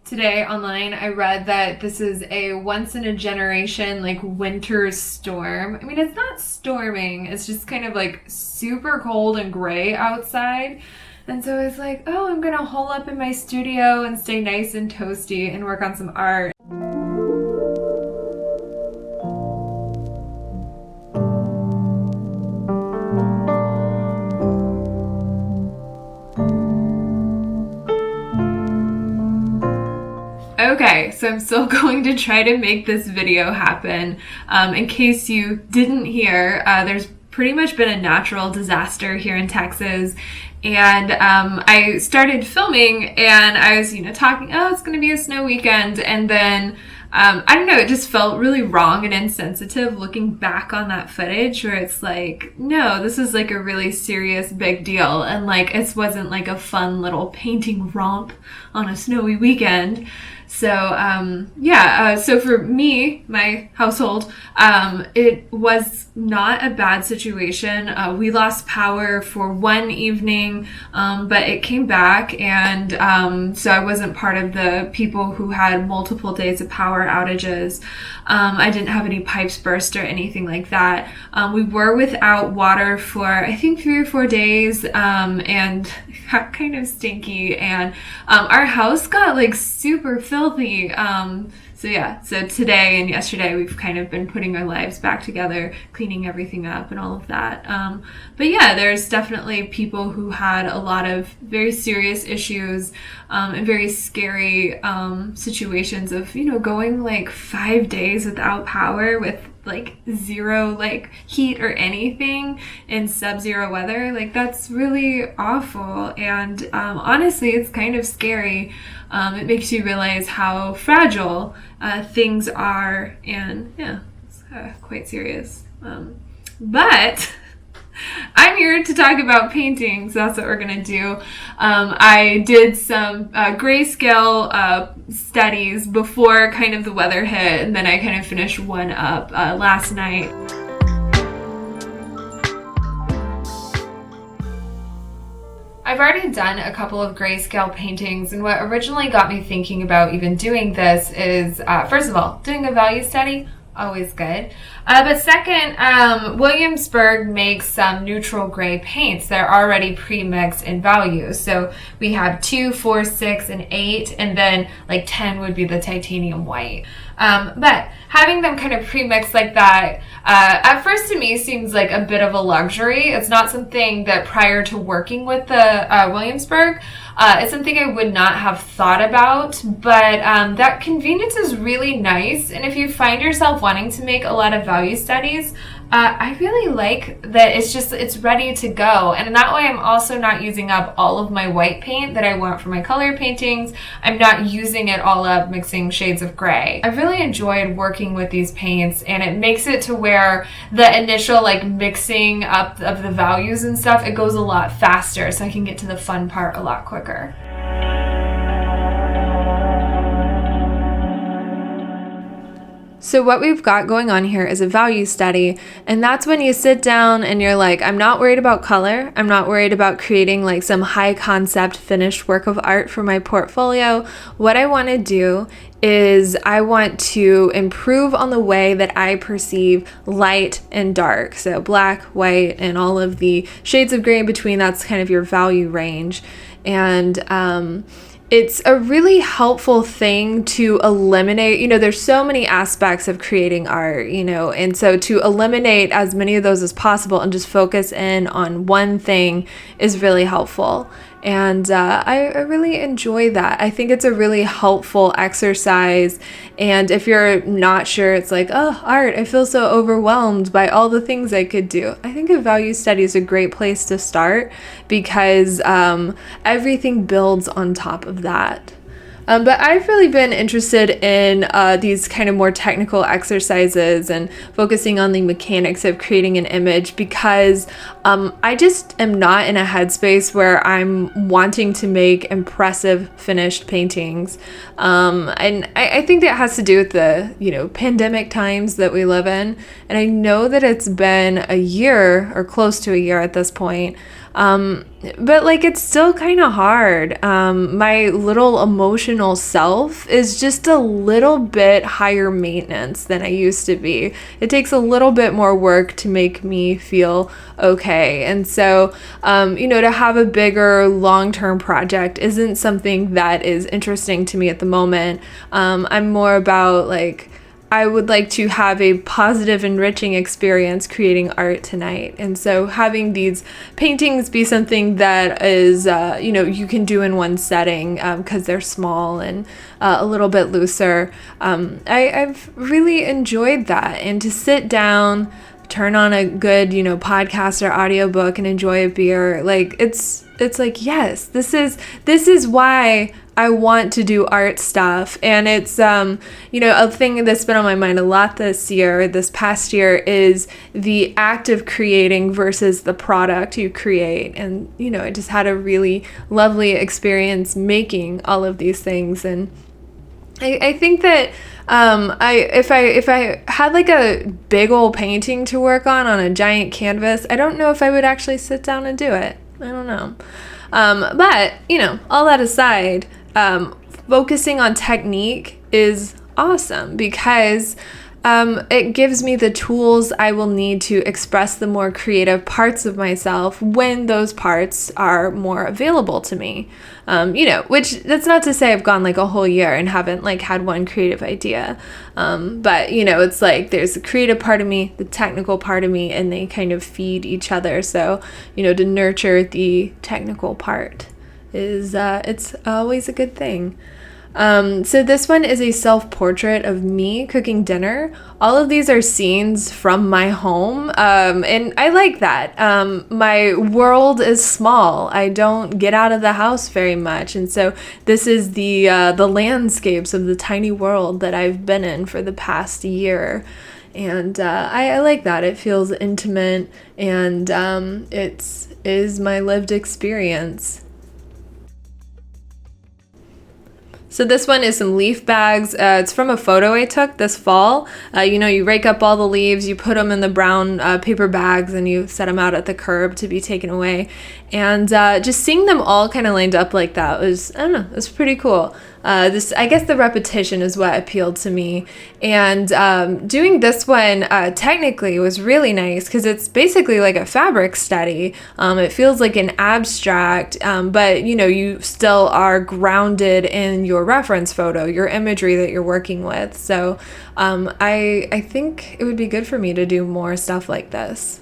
Today online, I read that this is a once in a generation, like winter storm. I mean, it's not storming, it's just kind of like super cold and gray outside. And so I was like, oh, I'm gonna hole up in my studio and stay nice and toasty and work on some art. Okay, so I'm still going to try to make this video happen. In case you didn't hear, there's pretty much been a natural disaster here in Texas. And I started filming and I was, talking, oh, it's going to be a snow weekend. And then, I don't know, it just felt really wrong and insensitive looking back on that footage where it's like, no, this is like a really serious big deal. And like, it wasn't like a fun little painting romp on a snowy weekend. So, so for me, my household, it was not a bad situation. We lost power for one evening, but it came back, and so I wasn't part of the people who had multiple days of power outages. I didn't have any pipes burst or anything like that. We were without water for, I think, 3 or 4 days, and got kind of stinky, and our house got like super filthy. So today and yesterday we've kind of been putting our lives back together, cleaning everything up and all of that. But yeah, there's definitely people who had a lot of very serious issues and very scary situations of, going like 5 days without power with like zero like heat or anything in sub-zero weather. Like, that's really awful, and honestly it's kind of scary. It makes you realize how fragile things are, and yeah, it's quite serious. But I'm here to talk about paintings. That's what we're gonna do. I did some grayscale studies before kind of the weather hit, and then I kind of finished one up last night. I've already done a couple of grayscale paintings, and what originally got me thinking about even doing this is, first of all, doing a value study. Always good. But second, Williamsburg makes some neutral gray paints that are already pre-mixed in values. So we have 2, 4, 6, and 8, and then like 10 would be the titanium white. But having them kind of pre-mixed like that, at first to me seems like a bit of a luxury. It's not something that prior to working with the Williamsburg, it's something I would not have thought about, but that convenience is really nice. And if you find yourself wanting to make a lot of value studies, I really like that it's ready to go. And in that way, I'm also not using up all of my white paint that I want for my color paintings. I'm not using it all up, mixing shades of gray. I really enjoyed working with these paints, and it makes it to where the initial like mixing up of the values and stuff, it goes a lot faster, so I can get to the fun part a lot quicker. So what we've got going on here is a value study, and that's when you sit down and you're like, I'm not worried about color. I'm not worried about creating like some high concept finished work of art for my portfolio. What I want to do is I want to improve on the way that I perceive light and dark. So black, white, and all of the shades of gray in between. That's kind of your value range. And it's a really helpful thing to eliminate, there's so many aspects of creating art, and so to eliminate as many of those as possible and just focus in on one thing is really helpful. And I really enjoy that. I think it's a really helpful exercise. And if you're not sure, it's like, oh, art, I feel so overwhelmed by all the things I could do. I think a value study is a great place to start because everything builds on top of that. But I've really been interested in these kind of more technical exercises and focusing on the mechanics of creating an image because I just am not in a headspace where I'm wanting to make impressive finished paintings. And I think that has to do with the, pandemic times that we live in. And I know that it's been a year or close to a year at this point But like, it's still kind of hard. My little emotional self is just a little bit higher maintenance than I used to be. It takes a little bit more work to make me feel okay. And so, to have a bigger long-term project isn't something that is interesting to me at the moment. I'm more about like, I would like to have a positive, enriching experience creating art tonight. And so having these paintings be something that is, you can do in one setting because they're small and a little bit looser. I've really enjoyed that. And to sit down, turn on a good, podcast or audiobook and enjoy a beer, like it's like, yes, this is why I want to do art stuff. And it's, a thing that's been on my mind a lot this past year is the act of creating versus the product you create. And, I just had a really lovely experience making all of these things. And I think that if I had like a big old painting to work on a giant canvas, I don't know if I would actually sit down and do it. I don't know. But, all that aside, focusing on technique is awesome because it gives me the tools I will need to express the more creative parts of myself when those parts are more available to me. Which that's not to say I've gone like a whole year and haven't like had one creative idea. But it's like there's the creative part of me, the technical part of me, and they kind of feed each other. So, to nurture the technical part is it's always a good thing. So this one is a self-portrait of me cooking dinner. All of these are scenes from my home, and I like that. My world is small. I don't get out of the house very much, and so this is the landscapes of the tiny world that I've been in for the past year. And I like that. It feels intimate, and it is my lived experience. So this one is some leaf bags. It's from a photo I took this fall. You rake up all the leaves, you put them in the brown paper bags, and you set them out at the curb to be taken away. And just seeing them all kind of lined up like that was, I don't know, it was pretty cool. I guess the repetition is what appealed to me. And doing this one technically was really nice because it's basically like a fabric study. It feels like an abstract, but you still are grounded in your reference photo, your imagery that you're working with. So I think it would be good for me to do more stuff like this.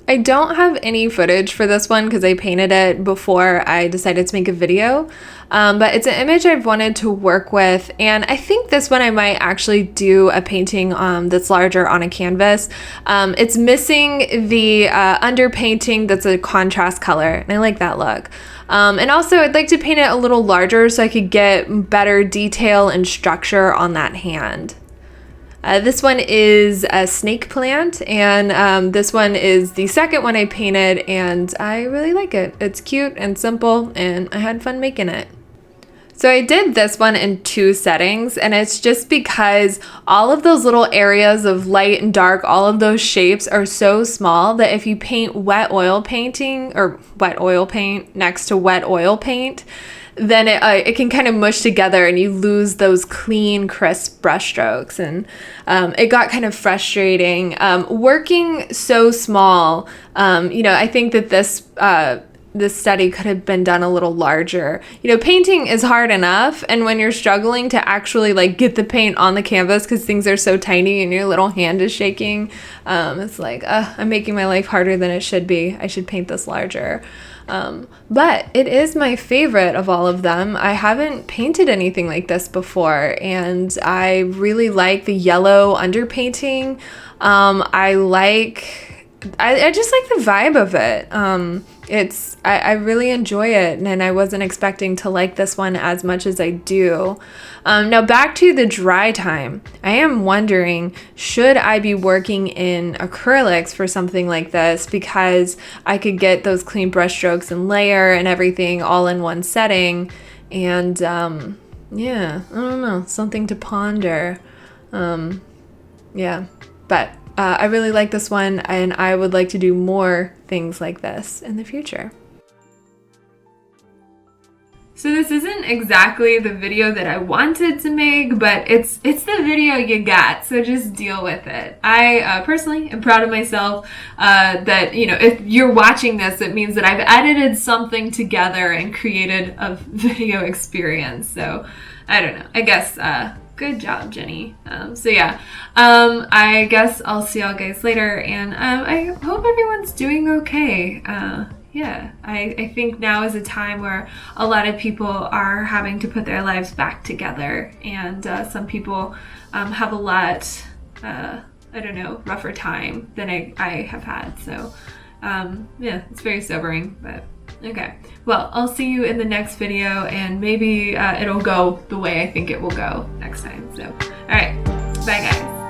I don't have any footage for this one because I painted it before I decided to make a video, but it's an image I've wanted to work with, and I think this one I might actually do a painting that's larger on a canvas. It's missing the underpainting that's a contrast color, and I like that look. And also I'd like to paint it a little larger so I could get better detail and structure on that hand. This one is a snake plant, and this one is the second one I painted, and I really like it. It's cute and simple, and I had fun making it. So I did this one in 2 settings, and it's just because all of those little areas of light and dark, all of those shapes are so small that if you paint wet oil paint next to wet oil paint, then it can kind of mush together and you lose those clean, crisp brush strokes. And it got kind of frustrating. Working so small, I think that this study could have been done a little larger. Painting is hard enough, and when you're struggling to actually like get the paint on the canvas because things are so tiny and your little hand is shaking, it's like, I'm making my life harder than it should be. I should paint this larger. But it is my favorite of all of them. I haven't painted anything like this before, and I really like the yellow underpainting. I just like the vibe of it. I really enjoy it, and I wasn't expecting to like this one as much as I do. Now back to the dry time. I am wondering, should I be working in acrylics for something like this, because I could get those clean brush strokes and layer and everything all in one setting. And yeah, I don't know, something to ponder. But I really like this one, and I would like to do more things like this in the future. So this isn't exactly the video that I wanted to make, but it's the video you got, so just deal with it. I personally am proud of myself that, you know, if you're watching this, it means that I've edited something together and created a video experience. So I don't know. I guess good job, Jenny. So yeah, I guess I'll see y'all guys later, and I hope everyone's doing okay. Yeah, I think now is a time where a lot of people are having to put their lives back together, and some people have a lot, I don't know, rougher time than I have had. So yeah, it's very sobering, but okay. Well, I'll see you in the next video, and maybe it'll go the way I think it will go next time. So, all right, bye guys.